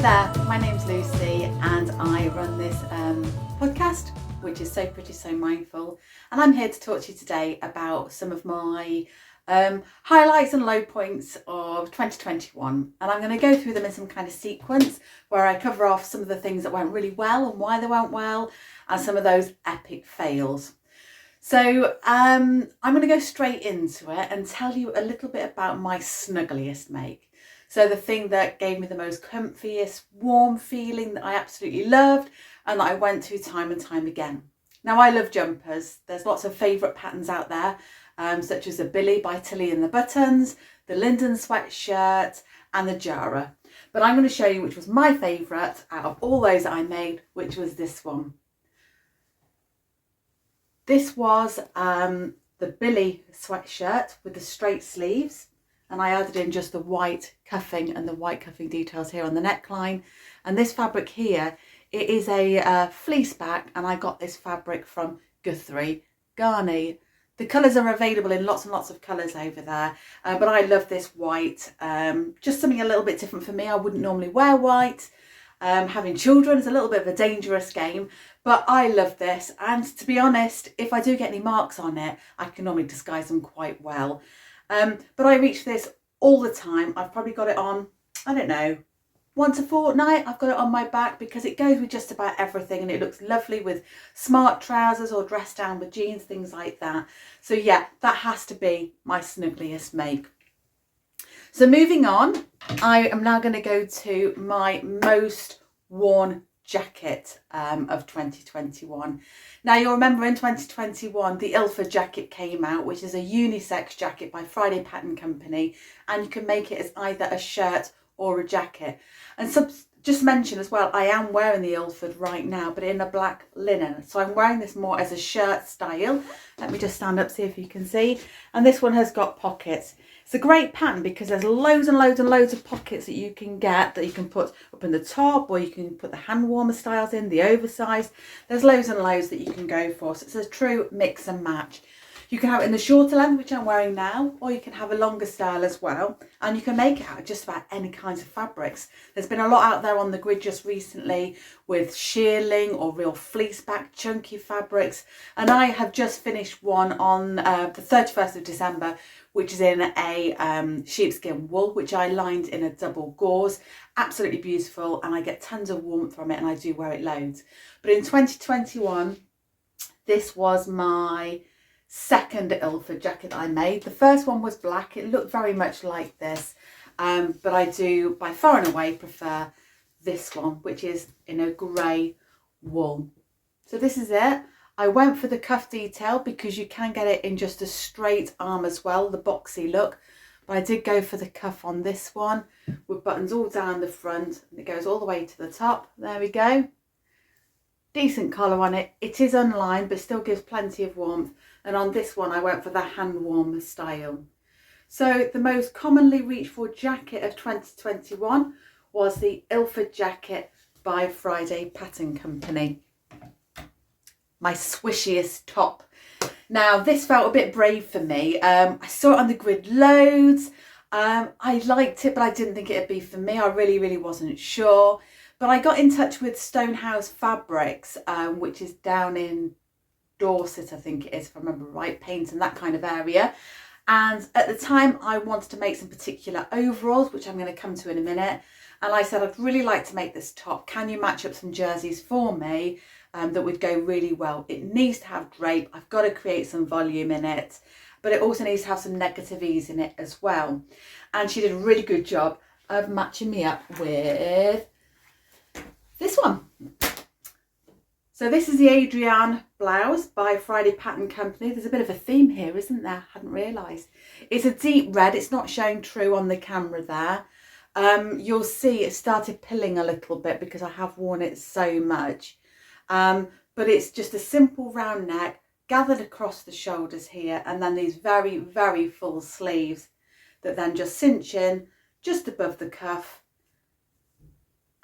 there, my name's Lucy and I run this podcast which is So Pretty So Mindful, and I'm here to talk to you today about some of my highlights and low points of 2021, and I'm going to go through them in some kind of sequence where I cover off some of the things that went really well and why they went well, and some of those epic fails. So I'm going to go straight into it and tell you a little bit about my snuggliest make. So the thing that gave me the most comfiest, warm feeling that I absolutely loved and that I went to time and time again. Now, I love jumpers. There's lots of favourite patterns out there, such as the Billie by Tilly and the Buttons, the Linden sweatshirt and the Jara. But I'm going to show you which was my favourite out of all those that I made, which was this one. This was the Billie sweatshirt with the straight sleeves. And I added in just the white cuffing and the white cuffing details here on the neckline. And this fabric here, it is a fleece back, and I got this fabric from Guthrie, Ghani. The colours are available in lots and lots of colours over there, but I love this white, just something a little bit different for me. I wouldn't normally wear white. Having children is a little bit of a dangerous game, but I love this. And to be honest, if I do get any marks on it, I can normally disguise them quite well. But I reach for this all the time. I've probably got it on, I don't know, once a fortnight. I've got it on my back because it goes with just about everything, and it looks lovely with smart trousers or dressed down with jeans, things like that. So yeah, that has to be my snuggliest make. So moving on, I am now going to go to my most worn jacket of 2021. Now, you'll remember in 2021 the Ilford Jacket came out, which is a unisex jacket by Friday Pattern Company, and you can make it as either a shirt or a jacket. And just mention as well, I am wearing the Ilford right now, but in a black linen, so I'm wearing this more as a shirt style. Let me just stand up, see if you can see. And this one has got pockets. It's a great pattern because there's loads and loads and loads of pockets that you can get, that you can put up in the top, or you can put the hand warmer styles in, the oversized. There's loads and loads that you can go for. So it's a true mix and match. You can have it in the shorter length, which I'm wearing now, or you can have a longer style as well. And you can make it out of just about any kinds of fabrics. There's been a lot out there on the grid just recently with shearling or real fleece back chunky fabrics. And I have just finished one on the 31st of December, which is in a sheepskin wool, which I lined in a double gauze. Absolutely beautiful, and I get tons of warmth from it, and I do wear it loads. But in 2021, this was my second Ilford jacket I made. The first one was black. It looked very much like this, but I do by far and away prefer this one, which is in a grey wool. So this is it. I went for the cuff detail because you can get it in just a straight arm as well, the boxy look. But I did go for the cuff on this one with buttons all down the front, and it goes all the way to the top. There we go. Decent collar on it. It is unlined, but still gives plenty of warmth. And on this one, I went for the hand warmer style. So the most commonly reached for jacket of 2021 was the Ilford Jacket by Friday Pattern Company. My swishiest top. Now, this felt a bit brave for me. I saw it on the grid loads. I liked it, but I didn't think it'd be for me. I really wasn't sure. But I got in touch with Stonehouse Fabrics, which is down in Dorset, I think it is, if I remember right, Paint and that kind of area. And at the time, I wanted to make some particular overalls, which I'm going to come to in a minute. And I said, I'd really like to make this top. Can you match up some jerseys for me? That would go really well. It needs to have drape. I've got to create some volume in it, but it also needs to have some negative ease in it as well. And she did a really good job of matching me up with this one. So this is the Adrienne blouse by Friday Pattern Company. There's a bit of a theme here, isn't there? I hadn't realised. It's a deep red. It's not showing true on the camera there. You'll see it started pilling a little bit because I have worn it so much. But it's just a simple round neck gathered across the shoulders here, and then these very full sleeves that then just cinch in just above the cuff,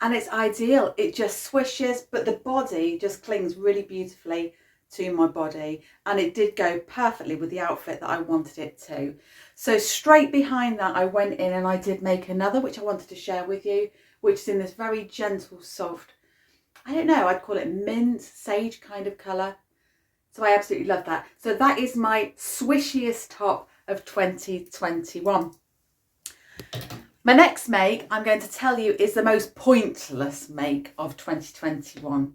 and it's ideal. It just swishes, but the body just clings really beautifully to my body, and it did go perfectly with the outfit that I wanted it to. So straight behind that, I went in and I did make another, which I wanted to share with you, which is in this very gentle, soft, I don't know, I'd call it mint, sage kind of colour. So I absolutely love that. So that is my swishiest top of 2021. My next make I'm going to tell you is the most pointless make of 2021.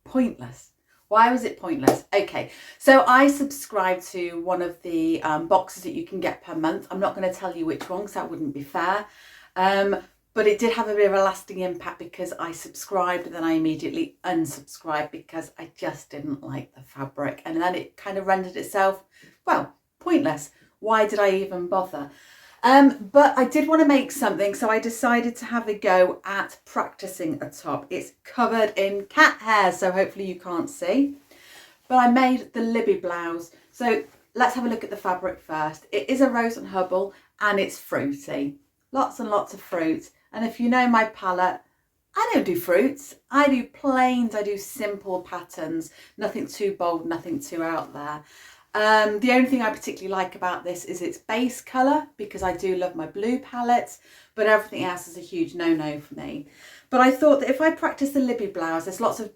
Pointless. Why was it pointless? Okay, so I subscribe to one of the boxes that you can get per month. I'm not going to tell you which one because that wouldn't be fair. But it did have a bit of a lasting impact because I subscribed and then I immediately unsubscribed because I just didn't like the fabric. And then it kind of rendered itself, well, pointless. Why did I even bother? But I did want to make something, so I decided to have a go at practicing a top. It's covered in cat hair, so hopefully you can't see. But I made the Libby blouse. So let's have a look at the fabric first. It is a Rose and Hubble and it's fruity. Lots and lots of fruit. And if you know my palette, I don't do fruits. I do plains, I do simple patterns. Nothing too bold, nothing too out there. The only thing I particularly like about this is its base colour, because I do love my blue palettes, but everything else is a huge no-no for me. But I thought that if I practice the Libby blouse, there's lots of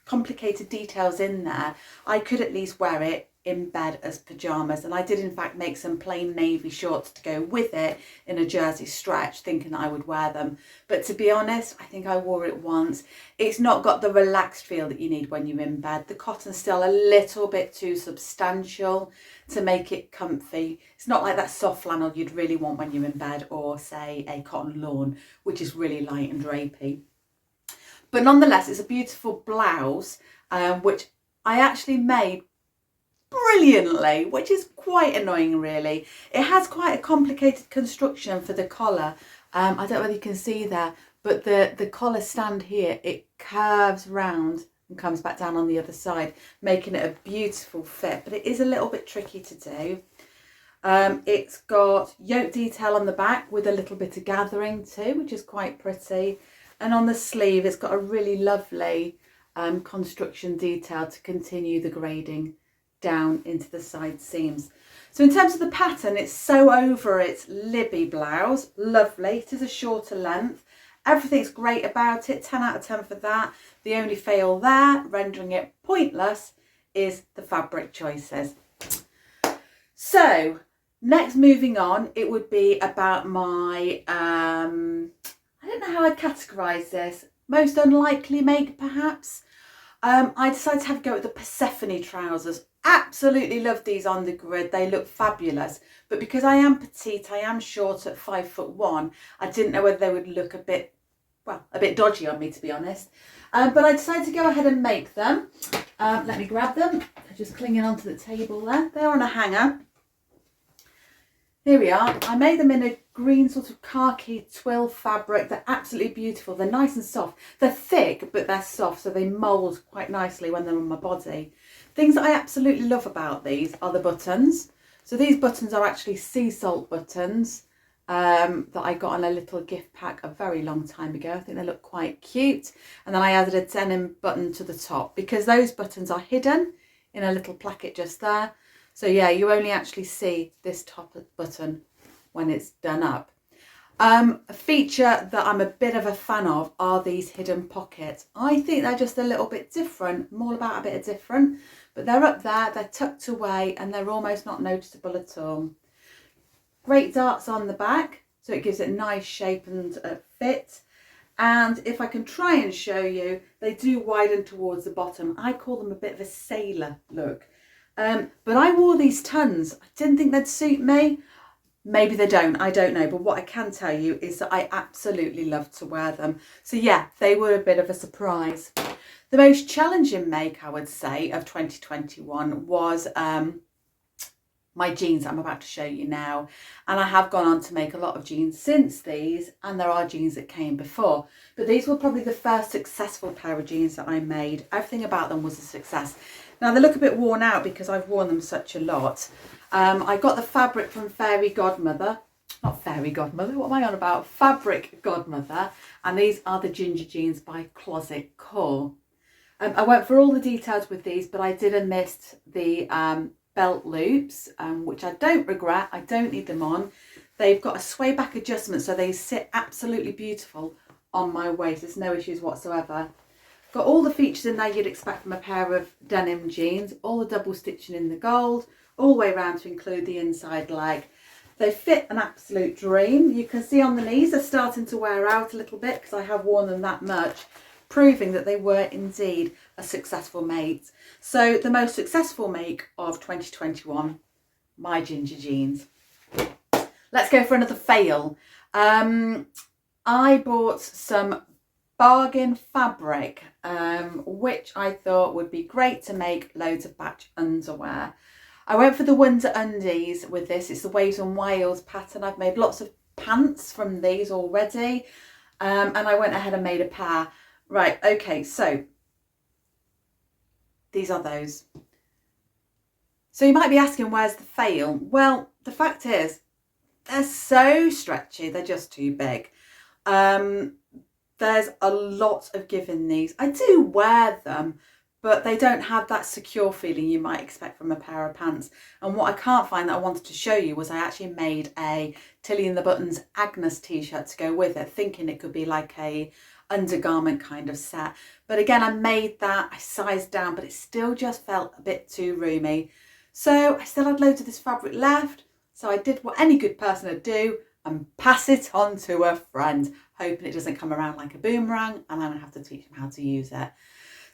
complicated details in there, I could at least wear it in bed as pyjamas. And I did in fact make some plain navy shorts to go with it in a jersey stretch, thinking that I would wear them. But to be honest, I think I wore it once. It's not got the relaxed feel that you need when you're in bed. The cotton's still a little bit too substantial to make it comfy. It's not like that soft flannel you'd really want when you're in bed, or say a cotton lawn, which is really light and drapey. But nonetheless, it's a beautiful blouse, which I actually made brilliantly, which is quite annoying really. It has quite a complicated construction for the collar. I don't know whether you can see there, but the collar stand here, it curves round and comes back down on the other side, making it a beautiful fit, but it is a little bit tricky to do. It's got yoke detail on the back with a little bit of gathering too, which is quite pretty. And on the sleeve, it's got a really lovely construction detail to continue the grading down into the side seams. So in terms of the pattern, it's so over its Libby blouse. Lovely. It is a shorter length. Everything's great about it. 10 out of 10 for that. The only fail there, rendering it pointless, is the fabric choices. So next, moving on, it would be about my, I don't know how I'd categorise this. Most unlikely make, perhaps. I decided to have a go at the Persephone trousers. Absolutely love these on the grid. They look fabulous. But because I am petite, I am short at 5'1", I didn't know whether they would look a bit dodgy on me, to be honest. But I decided to go ahead and make them. Let me grab them. They're just clinging onto the table there. They're on a hanger. Here we are. I made them in a green sort of khaki twill fabric. They're absolutely beautiful. They're nice and soft. They're thick, but they're soft, so they mould quite nicely when they're on my body. Things that I absolutely love about these are the buttons. So these buttons are actually sea salt buttons that I got on a little gift pack a very long time ago. I think they look quite cute. And then I added a denim button to the top because those buttons are hidden in a little placket just there. So yeah, you only actually see this top button when it's done up. A feature that I'm a bit of a fan of are these hidden pockets. I think they're just a little bit different. I'm all about a bit of different, but they're up there, they're tucked away, and they're almost not noticeable at all. Great darts on the back, so it gives it a nice shape and fit. And if I can try and show you, they do widen towards the bottom. I call them a bit of a sailor look. But I wore these tons. I didn't think they'd suit me. Maybe they don't, I don't know. But what I can tell you is that I absolutely love to wear them. So yeah, they were a bit of a surprise. The most challenging make, I would say, of 2021 was my jeans that I'm about to show you now. And I have gone on to make a lot of jeans since these, and there are jeans that came before. But these were probably the first successful pair of jeans that I made. Everything about them was a success. Now they look a bit worn out because I've worn them such a lot. I got the fabric from Fairy Godmother. Not Fairy Godmother, what am I on about? Fabric Godmother. And these are the ginger jeans by Closet Core. I went for all the details with these, but I did omit the belt loops, which I don't regret. I don't need them on. They've got a sway back adjustment, so they sit absolutely beautiful on my waist. There's no issues whatsoever. Got all the features in there you'd expect from a pair of denim jeans. All the double stitching in the gold, all the way around to include the inside leg. They fit an absolute dream. You can see on the knees they're starting to wear out a little bit because I have worn them that much, proving that they were indeed a successful make. So the most successful make of 2021, my ginger jeans. Let's go for another fail. I bought some bargain fabric, which I thought would be great to make loads of batch underwear. I went for the Wonder Undies with this. It's the Waves and Wiles pattern. I've made lots of pants from these already, and I went ahead and made a pair. Right, okay, so these are those. So you might be asking, where's the fail? Well, the fact is, they're so stretchy, they're just too big. There's a lot of give in these. I do wear them, but they don't have that secure feeling you might expect from a pair of pants. And what I can't find that I wanted to show you was I actually made a Tilly and the Buttons Agnes t-shirt to go with it, thinking it could be like a undergarment kind of set. But again, I made that, I sized down, but it still just felt a bit too roomy. So I still had loads of this fabric left. So I did what any good person would do and pass it on to a friend, hoping it doesn't come around like a boomerang and I don't have to teach them how to use it.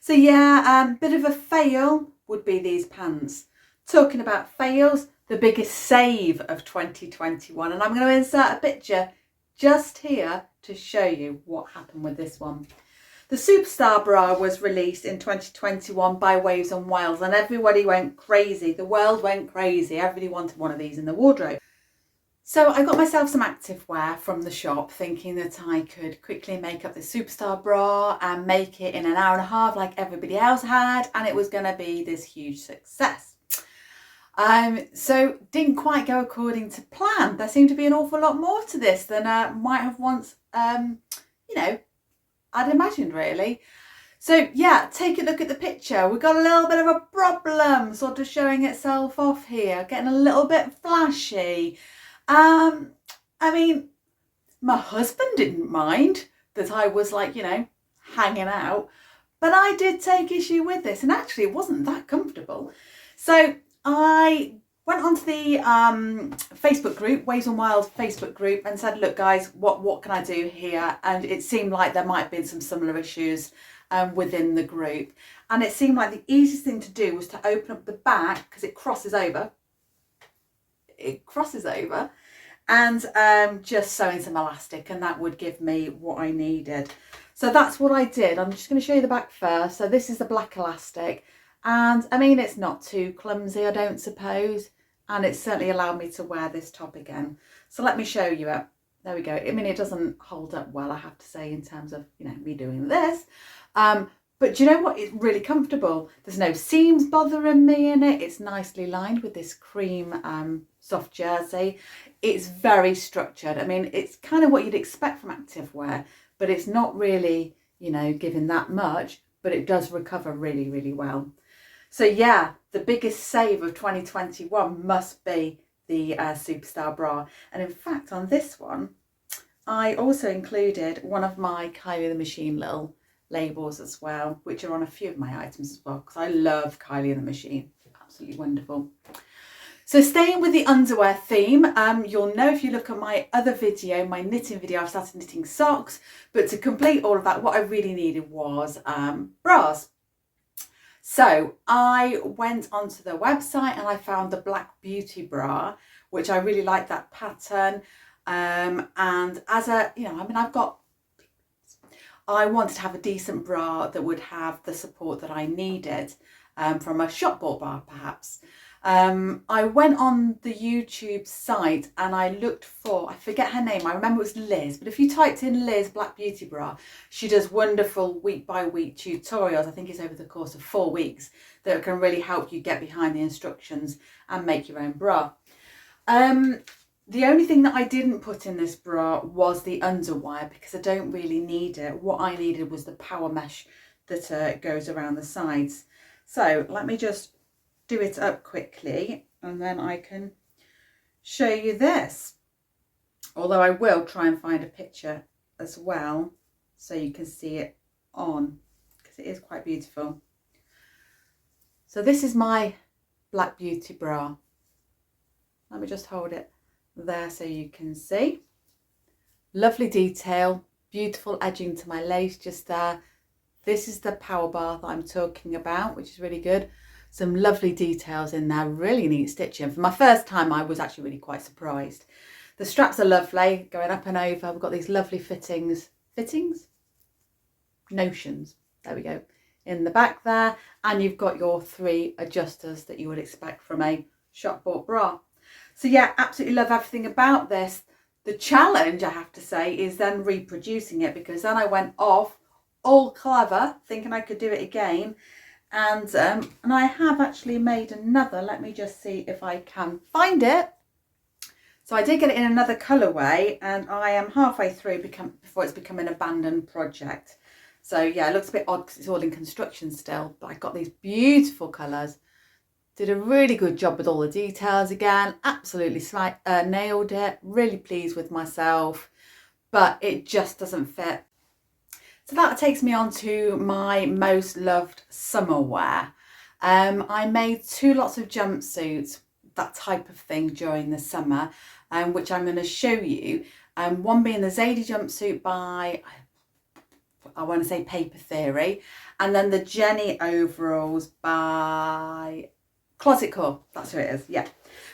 So yeah, bit of a fail would be these pants. Talking about fails, the biggest save of 2021, and I'm going to insert a picture just here to show you what happened with this one. The Superstar bra was released in 2021 by Waves and Wiles, and everybody went crazy. The world went crazy. Everybody wanted one of these in the wardrobe. So I got myself some activewear from the shop, thinking that I could quickly make up this Superstar bra and make it in an hour and a half like everybody else had, and it was going to be this huge success. So didn't quite go according to plan. There seemed to be an awful lot more to this than might have once, you know, I'd imagined really. So yeah, take a look at the picture. We've got a little bit of a problem sort of showing itself off here, getting a little bit flashy. I mean, my husband didn't mind that I was like, you know, hanging out, but I did take issue with this, and actually it wasn't that comfortable. So I went onto the Facebook group, Waves and Wild Facebook group, and said, look guys, what can I do here? And it seemed like there might have been some similar issues within the group. And it seemed like the easiest thing to do was to open up the back, because it crosses over. And just sew in some elastic, and that would give me what I needed. So that's what I did. I'm just going to show you the back first. So this is the black elastic, and I mean, it's not too clumsy, I don't suppose, and it certainly allowed me to wear this top again. So let me show you it. There we go. I mean, it doesn't hold up well, I have to say, in terms of, you know, me doing this. But do you know what? It's really comfortable. There's no seams bothering me in it. It's nicely lined with this cream soft jersey. It's very structured. I mean, it's kind of what you'd expect from activewear, but it's not really, you know, giving that much, but it does recover really, really well. So yeah, the biggest save of 2021 must be the Superstar bra. And in fact, on this one, I also included one of my Kylie the Machine little labels as well, which are on a few of my items as well, because I love Kylie and the Machine. Absolutely wonderful. So staying with the underwear theme, you'll know if you look at my other video, my knitting video, I've started knitting socks, but to complete all of that, what I really needed was bras. So I went onto the website and I found the Black Beauty bra, which I really like that pattern. And as a, you know, I mean, I wanted to have a decent bra that would have the support that I needed from a shop bought bra perhaps. I went on the YouTube site and I looked for, I forget her name, I remember it was Liz, but if you typed in Liz Black Beauty bra, she does wonderful week by week tutorials. I think it's over the course of 4 weeks that can really help you get behind the instructions and make your own bra. The only thing that I didn't put in this bra was the underwire, because I don't really need it. What I needed was the power mesh that goes around the sides. So let me just do it up quickly and then I can show you this. Although I will try and find a picture as well so you can see it on, because it is quite beautiful. So this is my Black Beauty bra. Let me just hold it there so you can see. Lovely detail, beautiful edging to my lace just there. This is the power bar that I'm talking about, which is really good. Some lovely details in there, really neat stitching. For my first time, I was actually really quite surprised. The straps are lovely, going up and over. We've got these lovely fittings, notions, there we go, in the back there. And you've got your 3 adjusters that you would expect from a shop bought bra. So yeah, absolutely love everything about this. The challenge, I have to say, is then reproducing it, because then I went off all clever, thinking I could do it again. And I have actually made another. Let me just see if I can find it. So I did get it in another colourway, and I am halfway through before it's become an abandoned project. So yeah, it looks a bit odd because it's all in construction still, but I got these beautiful colours. Did a really good job with all the details again. Absolutely nailed it. Really pleased with myself, but it just doesn't fit. So that takes me on to my most loved summer wear. I made 2 lots of jumpsuits, that type of thing, during the summer, which I'm going to show you. One being the Zadie jumpsuit by, I want to say Paper Theory, and then the Jenny overalls by Closet Core. That's who it is, yeah.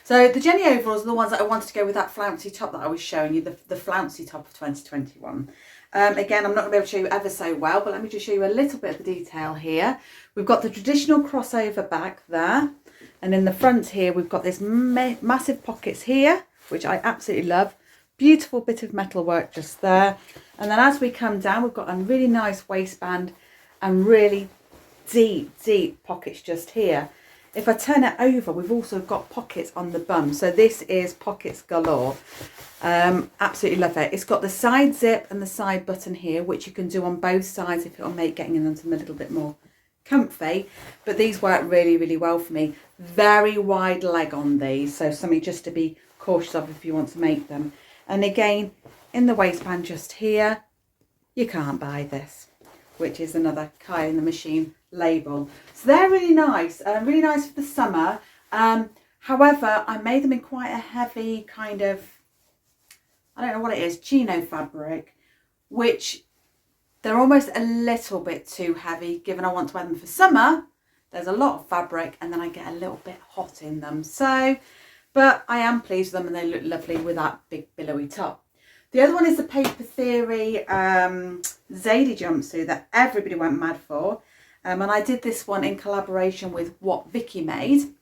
So the Jenny overalls are the ones that I wanted to go with that flouncy top that I was showing you, the flouncy top of 2021. Again, I'm not going to be able to show you ever so well, but let me just show you a little bit of the detail here. We've got the traditional crossover back there, and in the front here we've got this massive pockets here, which I absolutely love. Beautiful bit of metal work just there. And then as we come down, we've got a really nice waistband and really deep pockets just here. If I turn it over, we've also got pockets on the bum. So this is pockets galore. Absolutely love it. It's got the side zip and the side button here, which you can do on both sides if it'll make getting in them a little bit more comfy. But these work really, really well for me. Very wide leg on these, so something just to be cautious of if you want to make them. And again, in the waistband just here, you can't buy this, which is another Kai in the Machine label. So they're really nice for the summer. However, I made them in quite a heavy kind of, I don't know what it is, chino fabric, which they're almost a little bit too heavy given I want to wear them for summer. There's a lot of fabric and then I get a little bit hot in them. So, but I am pleased with them and they look lovely with that big billowy top. The other one is the Paper Theory Zadie jumpsuit that everybody went mad for. And I did this one in collaboration with what Vicky made,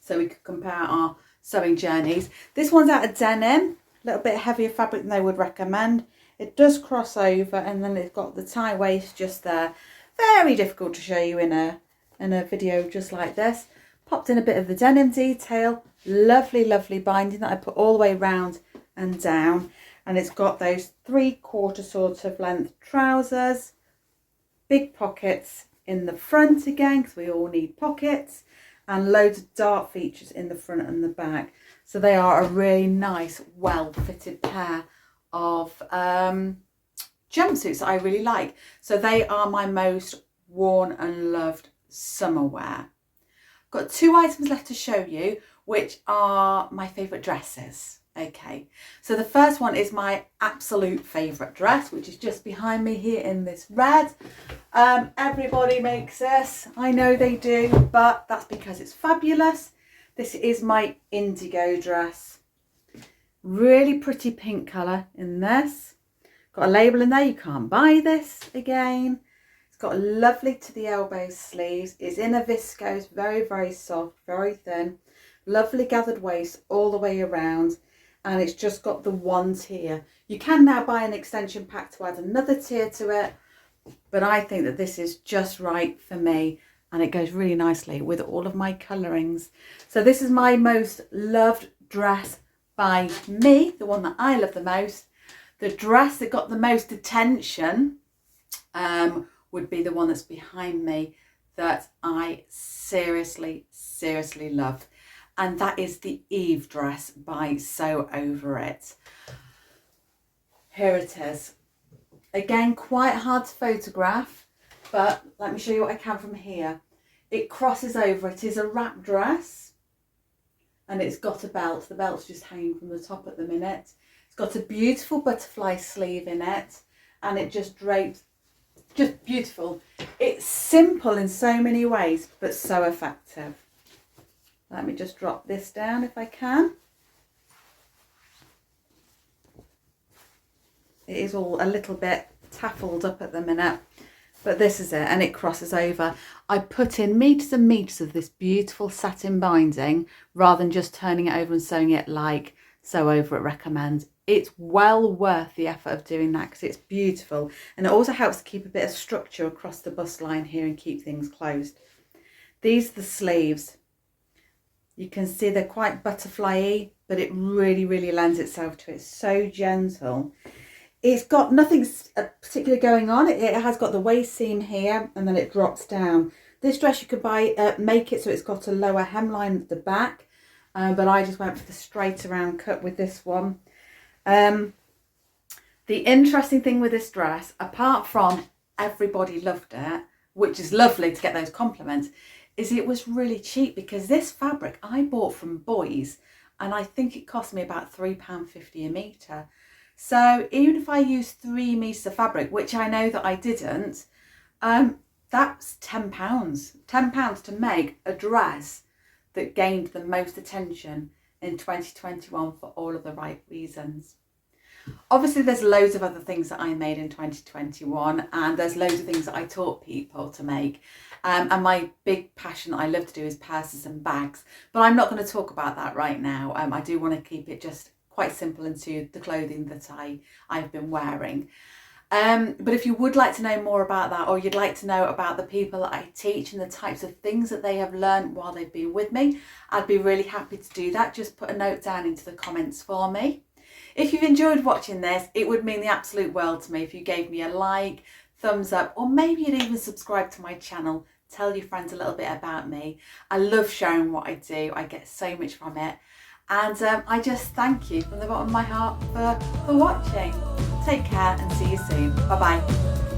so we could compare our sewing journeys. This one's out of denim, a little bit heavier fabric than they would recommend. It does cross over, and then it's got the tie waist just there. Very difficult to show you in a video just like this. Popped in a bit of the denim detail. Lovely, lovely binding that I put all the way round and down. And it's got those 3/4 sort of length trousers, big pockets in the front again, because we all need pockets, and loads of dart features in the front and the back. So they are a really nice, well-fitted pair of jumpsuits that I really like. So they are my most worn and loved summer wear. Got 2 items left to show you, which are my favourite dresses. Okay, so the first one is my absolute favourite dress, which is just behind me here in this red. Everybody makes this, I know they do, but that's because it's fabulous. This is my Indigo dress. Really pretty pink colour in this. Got a label in there, you can't buy this again. It's got a lovely to the elbow sleeves. It's in a viscose, very, very soft, very thin. Lovely gathered waist all the way around. And it's just got the one tier. You can now buy an extension pack to add another tier to it, but I think that this is just right for me, and it goes really nicely with all of my colourings. So this is my most loved dress by me, the one that I love the most. The dress that got the most attention would be the one that's behind me that I seriously, seriously love. And that is the Eve dress by Sew Over It. Here it is. Again, quite hard to photograph, but let me show you what I can from here. It crosses over. It is a wrap dress, and it's got a belt. The belt's just hanging from the top at the minute. It's got a beautiful butterfly sleeve in it, and it just drapes, just beautiful. It's simple in so many ways, but so effective. Let me just drop this down if I can. It is all a little bit taffled up at the minute, but this is it, and it crosses over. I put in meters and meters of this beautiful satin binding rather than just turning it over and sewing it like Sew Over It recommends. It's well worth the effort of doing that because it's beautiful, and it also helps to keep a bit of structure across the bust line here and keep things closed. These are the sleeves. You can see they're quite butterfly-y, but it really, really lends itself to it. It's so gentle. It's got nothing particular going on. It has got the waist seam here, and then it drops down. This dress you could buy, make it so it's got a lower hemline at the back, but I just went for the straight around cut with this one. The interesting thing with this dress, apart from everybody loved it, which is lovely to get those compliments, is it was really cheap, because this fabric I bought from Boys, and I think it cost me about £3.50 a metre. So even if I used 3 metres of fabric, which I know that I didn't, that's £10. £10 to make a dress that gained the most attention in 2021 for all of the right reasons. Obviously there's loads of other things that I made in 2021, and there's loads of things that I taught people to make. And my big passion that I love to do is purses and bags, but I'm not going to talk about that right now. I do want to keep it just quite simple into the clothing that I've been wearing. But if you would like to know more about that, or you'd like to know about the people that I teach and the types of things that they have learned while they've been with me, I'd be really happy to do that. Just put a note down into the comments for me. If you've enjoyed watching this, it would mean the absolute world to me if you gave me a like, thumbs up, or maybe you'd even subscribe to my channel. Tell your friends a little bit about me. I love sharing what I do. I get so much from it. And I just thank you from the bottom of my heart for watching. Take care and see you soon. Bye bye.